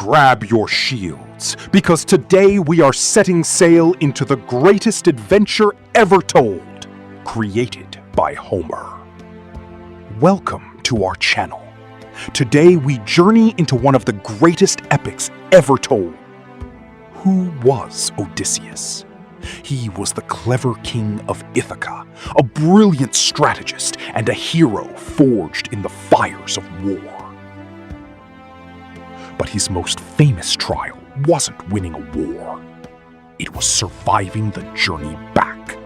grab your shields, because today we are setting sail into the greatest adventure ever told, created by Homer. Welcome to our channel. Today we journey into one of the greatest epics ever told. Who was Odysseus? He was the clever king of Ithaca, a brilliant strategist and a hero forged in the fires of war. But his most famous trial wasn't winning a war. It was surviving the journey back.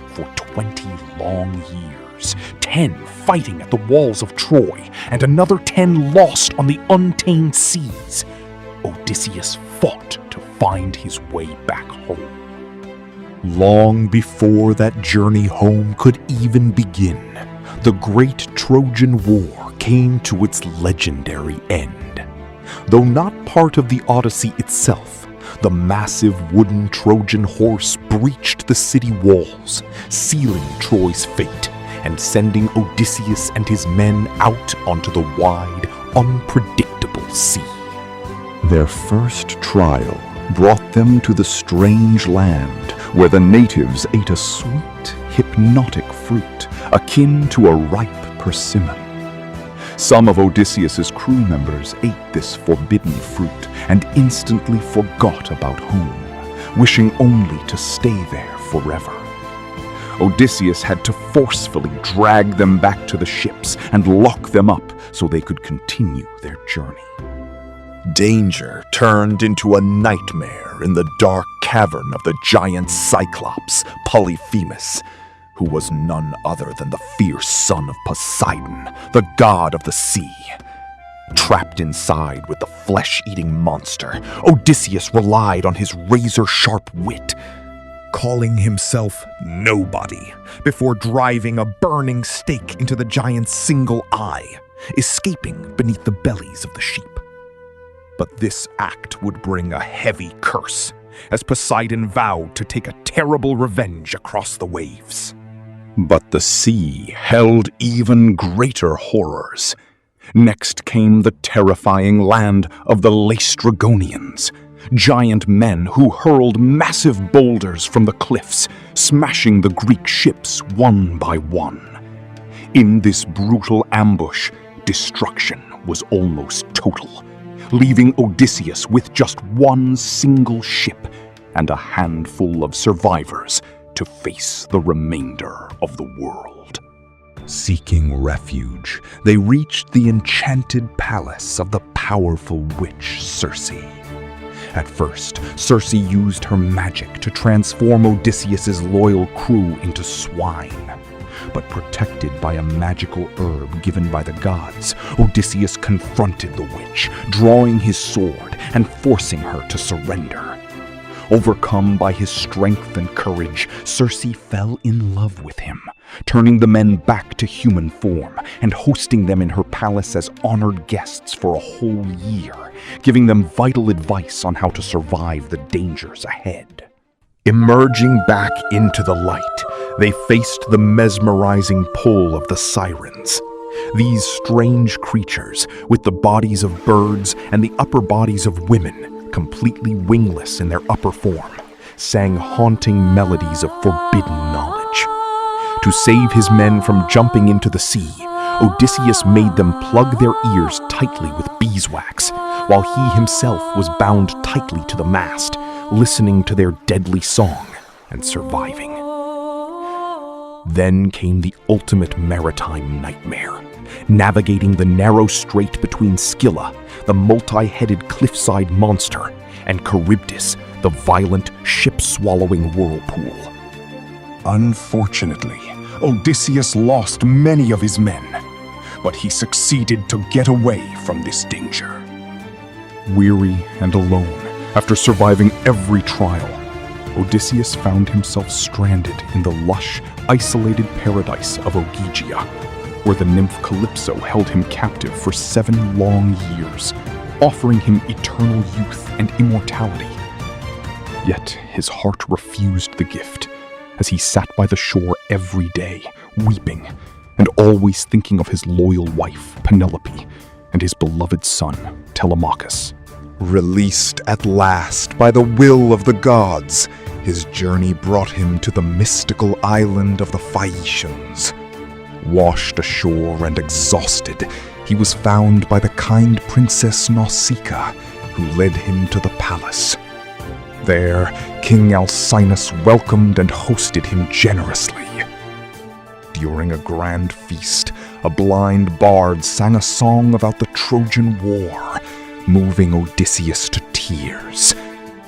For 20 long years, 10 fighting at the walls of Troy, and another 10 lost on the untamed seas, Odysseus fought to find his way back home. Long before that journey home could even begin, the great Trojan War came to its legendary end. Though not part of the Odyssey itself, the massive wooden Trojan horse breached the city walls, sealing Troy's fate and sending Odysseus and his men out onto the wide, unpredictable sea. Their first trial brought them to the strange land where the natives ate a sweet, hypnotic fruit akin to a ripe persimmon. Some of Odysseus's crew members ate this forbidden fruit and instantly forgot about home, wishing only to stay there forever. Odysseus had to forcefully drag them back to the ships and lock them up so they could continue their journey. Danger turned into a nightmare in the dark cavern of the giant Cyclops Polyphemus, who was none other than the fierce son of Poseidon, the god of the sea. Trapped inside with the flesh-eating monster, Odysseus relied on his razor-sharp wit, calling himself nobody before driving a burning stake into the giant's single eye, escaping beneath the bellies of the sheep. But this act would bring a heavy curse, as Poseidon vowed to take a terrible revenge across the waves. But the sea held even greater horrors. Next came the terrifying land of the Laestrygonians, giant men who hurled massive boulders from the cliffs, smashing the Greek ships one by one. In this brutal ambush, destruction was almost total, leaving Odysseus with just one single ship and a handful of survivors to face the remainder of the world. Seeking refuge, they reached the enchanted palace of the powerful witch Circe. At first, Circe used her magic to transform Odysseus's loyal crew into swine. But protected by a magical herb given by the gods, Odysseus confronted the witch, drawing his sword and forcing her to surrender. Overcome by his strength and courage, Circe fell in love with him, turning the men back to human form and hosting them in her palace as honored guests for a whole year, giving them vital advice on how to survive the dangers ahead. Emerging back into the light, they faced the mesmerizing pull of the Sirens. These strange creatures, with the bodies of birds and the upper bodies of women, completely wingless in their upper form, sang haunting melodies of forbidden knowledge. To save his men from jumping into the sea, Odysseus made them plug their ears tightly with beeswax, while he himself was bound tightly to the mast, listening to their deadly song and surviving. Then came the ultimate maritime nightmare, navigating the narrow strait between Scylla, the multi-headed cliffside monster, and Charybdis, the violent ship-swallowing whirlpool. Unfortunately, Odysseus lost many of his men, but he succeeded to get away from this danger. Weary and alone, after surviving every trial, Odysseus found himself stranded in the lush, isolated paradise of Ogygia, where the nymph Calypso held him captive for 7 long years, offering him eternal youth and immortality. Yet his heart refused the gift, as he sat by the shore every day, weeping, and always thinking of his loyal wife, Penelope, and his beloved son, Telemachus. Released at last by the will of the gods, his journey brought him to the mystical island of the Phaeacians. Washed ashore and exhausted, he was found by the kind Princess Nausicaa, who led him to the palace. There, King Alcinous welcomed and hosted him generously. During a grand feast, a blind bard sang a song about the Trojan War, moving Odysseus to tears,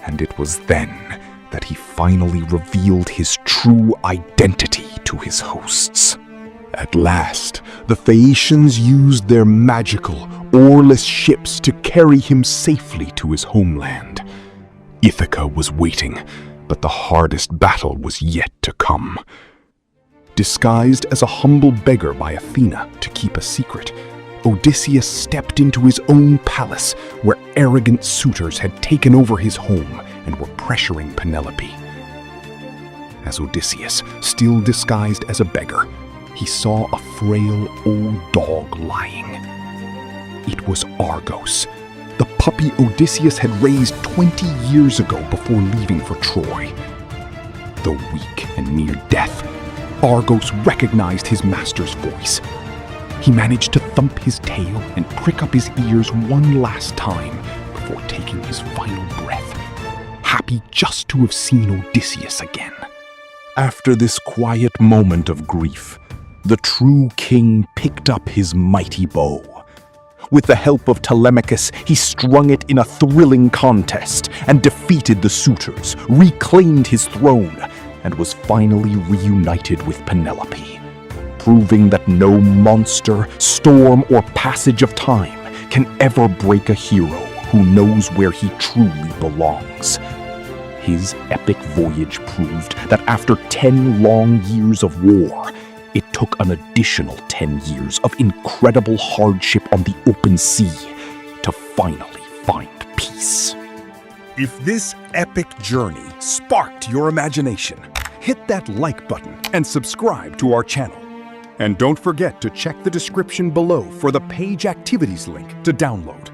and it was then that he finally revealed his true identity to his hosts. At last, the Phaeacians used their magical, oarless ships to carry him safely to his homeland. Ithaca was waiting, but the hardest battle was yet to come. Disguised as a humble beggar by Athena to keep a secret, Odysseus stepped into his own palace where arrogant suitors had taken over his home and were pressuring Penelope. As Odysseus, still disguised as a beggar, he saw a frail old dog lying. It was Argos, the puppy Odysseus had raised 20 years ago before leaving for Troy. Though weak and near death, Argos recognized his master's voice. He managed to thump his tail and prick up his ears one last time before taking his final breath, happy just to have seen Odysseus again. After this quiet moment of grief, the true king picked up his mighty bow. With the help of Telemachus, he strung it in a thrilling contest and defeated the suitors, reclaimed his throne, and was finally reunited with Penelope, proving that no monster, storm, or passage of time can ever break a hero who knows where he truly belongs. His epic voyage proved that after 10 long years of war, it took an additional 10 years of incredible hardship on the open sea to finally find peace. If this epic journey sparked your imagination, hit that like button and subscribe to our channel. And don't forget to check the description below for the page activities link to download.